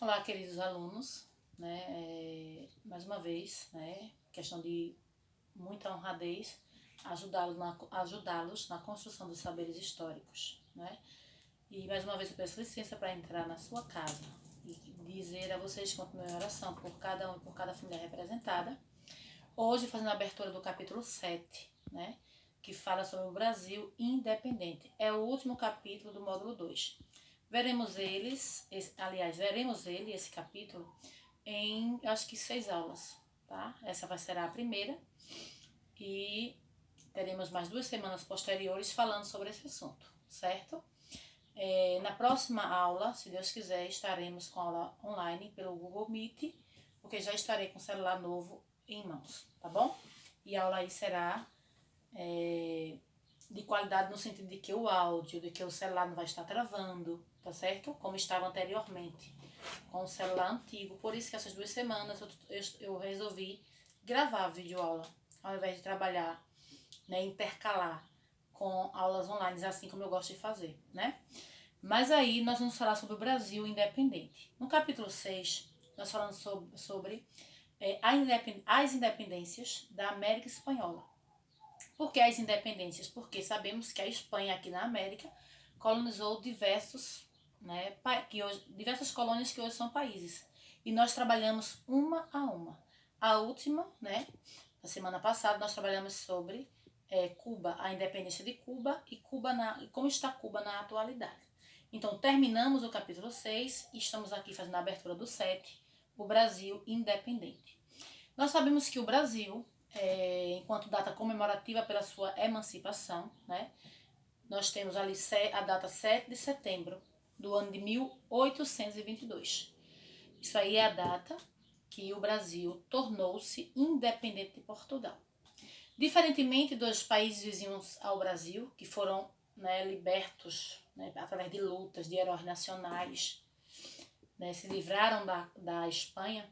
Olá, queridos alunos, mais uma vez, questão de muita honradez, ajudá-los na construção dos saberes históricos, E mais uma vez eu peço licença para entrar na sua casa e dizer a vocês, continuem a oração por cada um e por cada família representada. Hoje fazendo a abertura do capítulo 7, que fala sobre o Brasil independente. É o último capítulo do módulo 2. Veremos esse capítulo, em acho que 6 aulas, tá? Essa vai ser a primeira e teremos mais 2 semanas posteriores falando sobre esse assunto, certo? Na próxima aula, se Deus quiser, estaremos com a aula online pelo Google Meet, porque já estarei com o celular novo em mãos, tá bom? E a aula aí será de qualidade no sentido de que o áudio, de que o celular não vai estar travando, tá certo? Como estava anteriormente com o celular antigo. Por isso que essas 2 semanas eu resolvi gravar a videoaula, ao invés de trabalhar, intercalar com aulas online, assim como eu gosto de fazer, Mas aí nós vamos falar sobre o Brasil independente. No capítulo 6, nós falamos sobre as independências da América Espanhola. Por que as independências? Porque sabemos que a Espanha aqui na América colonizou diversas colônias que hoje são países. E nós trabalhamos uma a uma. A última, na semana passada, nós trabalhamos sobre Cuba, a independência de Cuba e como está Cuba na atualidade. Então, terminamos o capítulo 6 e estamos aqui fazendo a abertura do 7, o Brasil independente. Nós sabemos que o Brasil, enquanto data comemorativa pela sua emancipação, nós temos ali a data 7 de setembro do ano de 1822. Isso aí é a data que o Brasil tornou-se independente de Portugal. Diferentemente dos países vizinhos ao Brasil, que foram libertos através de lutas de heróis nacionais, se livraram da Espanha,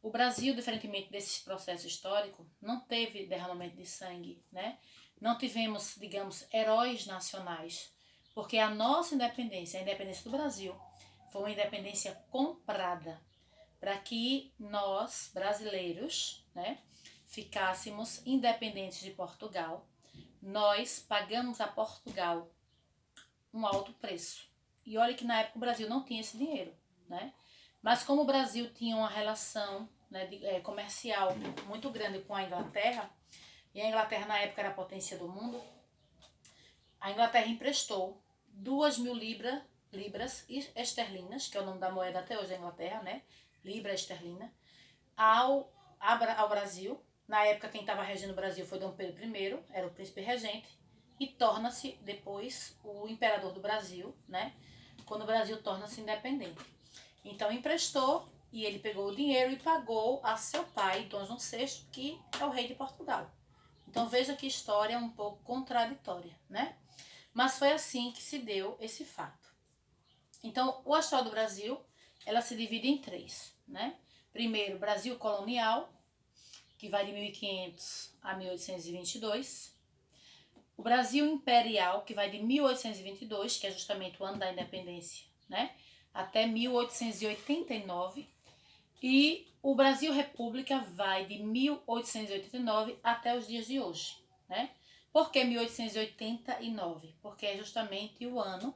o Brasil, diferentemente desse processo histórico, não teve derramamento de sangue, Não tivemos, digamos, heróis nacionais, porque a nossa independência, a independência do Brasil, foi uma independência comprada para que nós, brasileiros, ficássemos independentes de Portugal. Nós pagamos a Portugal um alto preço. E olha que na época o Brasil não tinha esse dinheiro, Mas como o Brasil tinha uma relação comercial muito grande com a Inglaterra, e a Inglaterra na época era a potência do mundo, a Inglaterra emprestou 2.000 libras esterlinas, que é o nome da moeda até hoje da Inglaterra, libra esterlina, ao Brasil. Na época quem estava regendo o Brasil foi Dom Pedro I, era o príncipe regente, e torna-se depois o imperador do Brasil, quando o Brasil torna-se independente. Então emprestou e ele pegou o dinheiro e pagou a seu pai, Dom João VI, que é o rei de Portugal. Então veja que história um pouco contraditória, Mas foi assim que se deu esse fato. Então a história do Brasil, ela se divide em 3, Primeiro, Brasil colonial, que vai de 1500 a 1822. O Brasil imperial, que vai de 1822, que é justamente o ano da independência, até 1889. E o Brasil República vai de 1889 até os dias de hoje, Por que 1889? Porque é justamente o ano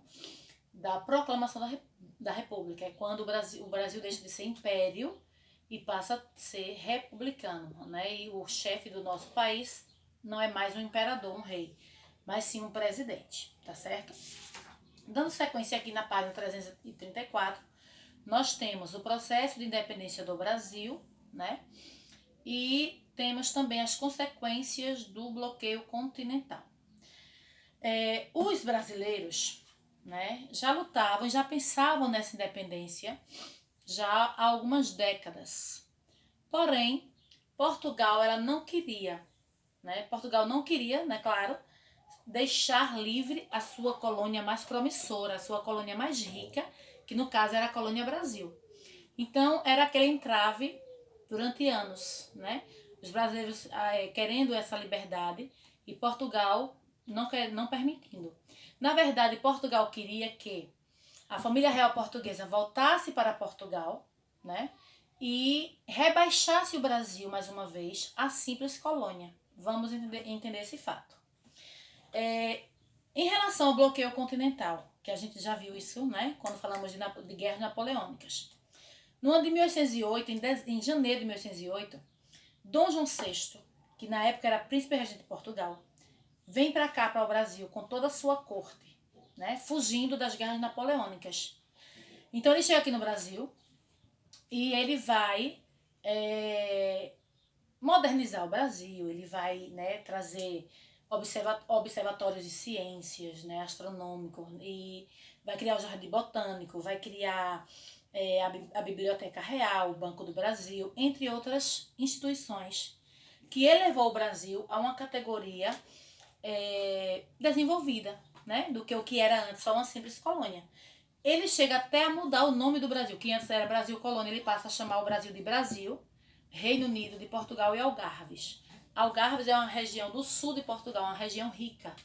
da proclamação da República. É quando o Brasil deixa de ser império e passa a ser republicano, E o chefe do nosso país não é mais um imperador, um rei, mas sim um presidente, tá certo? Dando sequência aqui na página 334, nós temos o processo de independência do Brasil, E temos também as consequências do bloqueio continental. Os brasileiros, já lutavam, já pensavam nessa independência já há algumas décadas. Porém, Portugal ela não queria, Portugal não queria, claro, deixar livre a sua colônia mais promissora, a sua colônia mais rica, que no caso era a colônia Brasil. Então era aquele entrave durante anos, Os brasileiros querendo essa liberdade e Portugal não permitindo. Na verdade, Portugal queria que a família real portuguesa voltasse para Portugal, né? E rebaixasse o Brasil, mais uma vez, a simples colônia. Vamos entender esse fato. Em relação ao bloqueio continental, que a gente já viu isso, né? Quando falamos de guerras napoleônicas. No ano de 1808, em janeiro de 1808, Dom João VI, que na época era príncipe regente de Portugal, vem para cá, para o Brasil, com toda a sua corte, né? Fugindo das guerras napoleônicas. Então ele chega aqui no Brasil e ele vai modernizar o Brasil, ele vai, né, trazer observatórios de ciências, né, astronômicos, e vai criar o Jardim Botânico, vai criar a Biblioteca Real, o Banco do Brasil, entre outras instituições, que elevou o Brasil a uma categoria desenvolvida, né, do que o que era antes só uma simples colônia. Ele chega até a mudar o nome do Brasil, que antes era Brasil Colônia, ele passa a chamar o Brasil de Brasil, Reino Unido de Portugal e Algarves. Algarves é uma região do sul de Portugal, uma região rica.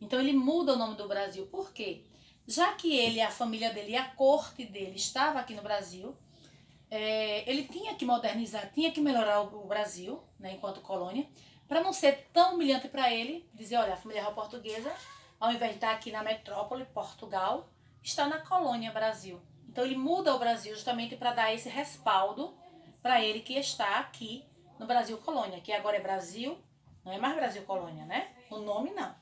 Então ele muda o nome do Brasil. Por quê? Já que ele, a família dele e a corte dele estava aqui no Brasil, ele tinha que modernizar, tinha que melhorar o Brasil, né, enquanto colônia, para não ser tão humilhante para ele, dizer, olha, a família real portuguesa, ao invés de estar aqui na metrópole, Portugal, está na colônia Brasil. Então ele muda o Brasil justamente para dar esse respaldo para ele que está aqui no Brasil Colônia, que agora é Brasil, não é mais Brasil Colônia, né? O nome não.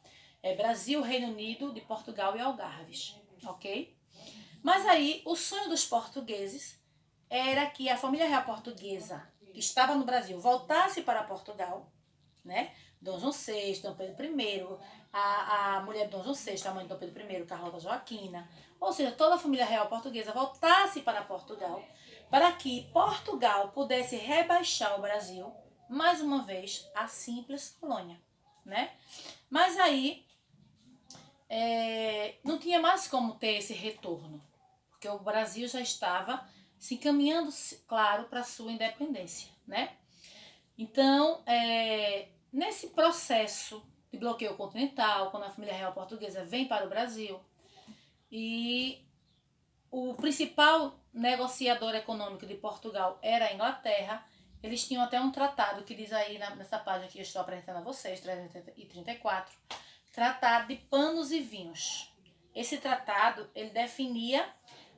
É Brasil, Reino Unido de Portugal e Algarves, ok? Mas aí o sonho dos portugueses era que a família real portuguesa que estava no Brasil voltasse para Portugal, né? Dom João VI, Dom Pedro I, a mulher de Dom João VI, a mãe de Dom Pedro I, Carlota Joaquina, ou seja, toda a família real portuguesa voltasse para Portugal, para que Portugal pudesse rebaixar o Brasil, mais uma vez, a simples colônia, né? Mas aí não tinha mais como ter esse retorno, porque o Brasil já estava se encaminhando, claro, para a sua independência, né? Então, nesse processo de bloqueio continental, quando a família real portuguesa vem para o Brasil, e o principal negociador econômico de Portugal era a Inglaterra, eles tinham até um tratado que diz aí nessa página que eu estou apresentando a vocês, 334, Tratado de Panos e Vinhos. Esse tratado, ele definia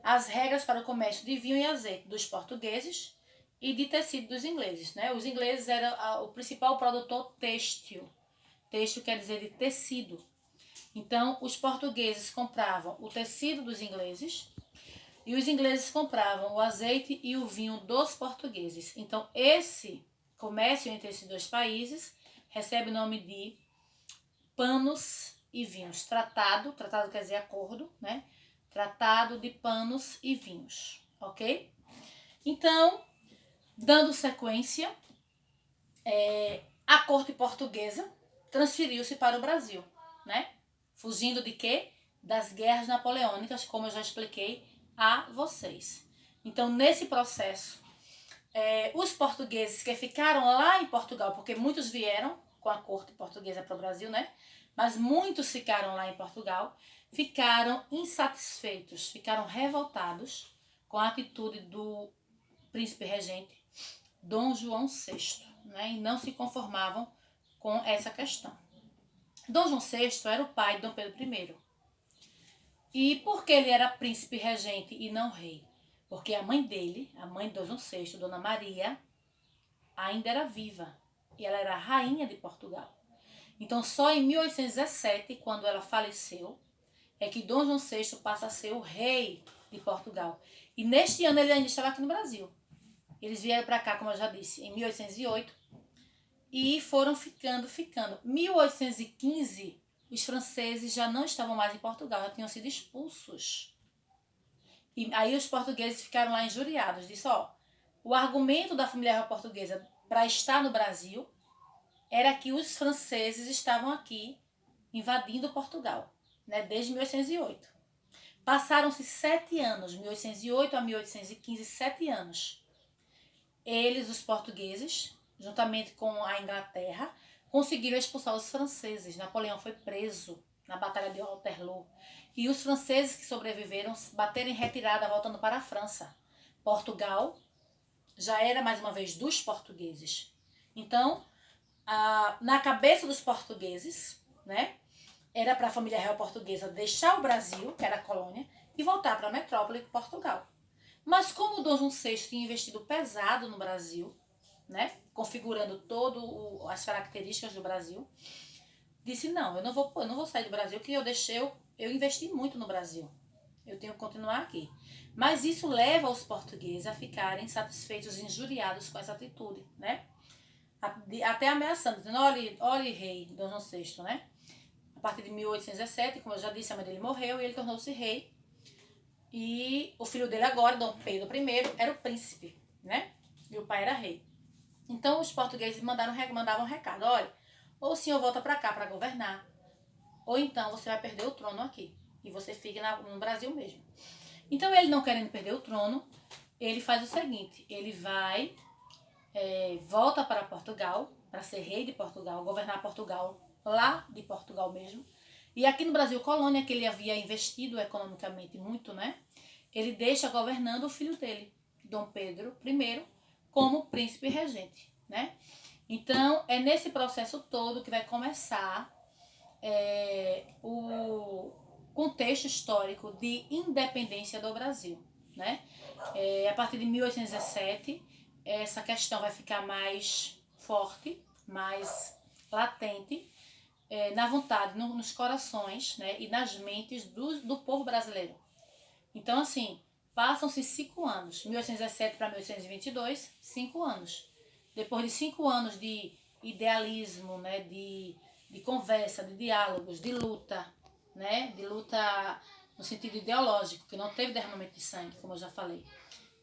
as regras para o comércio de vinho e azeite dos portugueses e de tecido dos ingleses, né? Os ingleses eram o principal produtor têxtil. Têxtil quer dizer de tecido. Então, os portugueses compravam o tecido dos ingleses e os ingleses compravam o azeite e o vinho dos portugueses. Então, esse comércio entre esses dois países recebe o nome de Panos e Vinhos. Tratado quer dizer acordo, né? Tratado de Panos e Vinhos, ok? Então, dando sequência, a corte portuguesa transferiu-se para o Brasil, né? Fugindo de quê? Das guerras napoleônicas, como eu já expliquei a vocês. Então, nesse processo, os portugueses que ficaram lá em Portugal, porque muitos vieram com a corte portuguesa para o Brasil, né? Mas muitos ficaram lá em Portugal, ficaram insatisfeitos, ficaram revoltados com a atitude do príncipe regente Dom João VI, né? E não se conformavam com essa questão. Dom João VI era o pai de Dom Pedro I. E por que ele era príncipe regente e não rei? Porque a mãe dele, a mãe de Dom João VI, Dona Maria, ainda era viva. E ela era a rainha de Portugal. Então, só em 1817, quando ela faleceu, é que Dom João VI passa a ser o rei de Portugal. E neste ano ele ainda estava aqui no Brasil. Eles vieram para cá, como eu já disse, em 1808 e foram ficando. 1815, os franceses já não estavam mais em Portugal, já tinham sido expulsos. E aí os portugueses ficaram lá injuriados. Disse, o argumento da família real portuguesa para estar no Brasil era que os franceses estavam aqui invadindo Portugal, né, desde 1808. Passaram-se 7 anos, 1808 a 1815, 7 anos. Eles, os portugueses, juntamente com a Inglaterra, conseguiram expulsar os franceses. Napoleão foi preso na Batalha de Waterloo. e os franceses que sobreviveram bateram em retirada, voltando para a França. Portugal já era mais uma vez dos portugueses. Então, na cabeça dos portugueses, né, era para a família real portuguesa deixar o Brasil, que era a colônia, e voltar para a metrópole de Portugal. Mas como o Dom João VI tinha investido pesado no Brasil, né, configurando todas as características do Brasil, disse, não, eu não vou sair do Brasil, que eu investi muito no Brasil. Eu tenho que continuar aqui. Mas isso leva os portugueses a ficarem insatisfeitos, injuriados com essa atitude, né? Até ameaçando, dizendo, olhe rei, Dom João VI, né? A partir de 1817, como eu já disse, a mãe dele morreu e ele tornou-se rei. E o filho dele agora, Dom Pedro I, era o príncipe, né? E o pai era rei. Então os portugueses mandavam um recado, olha, ou o senhor volta para cá para governar, ou então você vai perder o trono aqui. E você fica no Brasil mesmo. Então ele, não querendo perder o trono, ele faz o seguinte, ele volta para Portugal, para ser rei de Portugal, governar Portugal, lá de Portugal mesmo. E aqui no Brasil, colônia, que ele havia investido economicamente muito, né? Ele deixa governando o filho dele, Dom Pedro I, como príncipe regente, né? Então, é nesse processo todo que vai começar o contexto histórico de independência do Brasil, né? A partir de 1817, essa questão vai ficar mais forte, mais latente, na vontade, nos corações, né? E nas mentes do povo brasileiro. Então, assim, passam-se 5 anos, 1817 para 1822, 5 anos. Depois de 5 anos de idealismo, né, de conversa, de diálogos, de luta, né, de luta no sentido ideológico, que não teve derramamento de sangue, como eu já falei.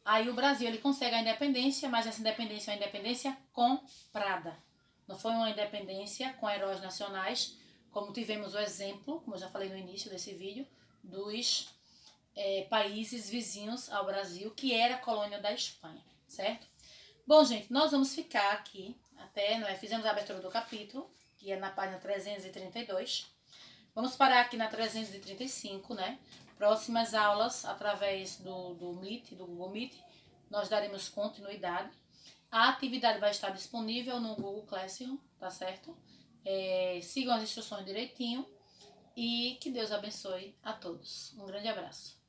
Aí o Brasil ele consegue a independência, mas essa independência é uma independência comprada. Não foi uma independência com heróis nacionais, como tivemos o exemplo, como eu já falei no início desse vídeo, dos países vizinhos ao Brasil, que era colônia da Espanha, certo? Bom, gente, nós vamos ficar aqui até, fizemos a abertura do capítulo, que é na página 332. Vamos parar aqui na 335, né? Próximas aulas, através do Meet, do Google Meet, nós daremos continuidade. A atividade vai estar disponível no Google Classroom, tá certo? Sigam as instruções direitinho e que Deus abençoe a todos. Um grande abraço.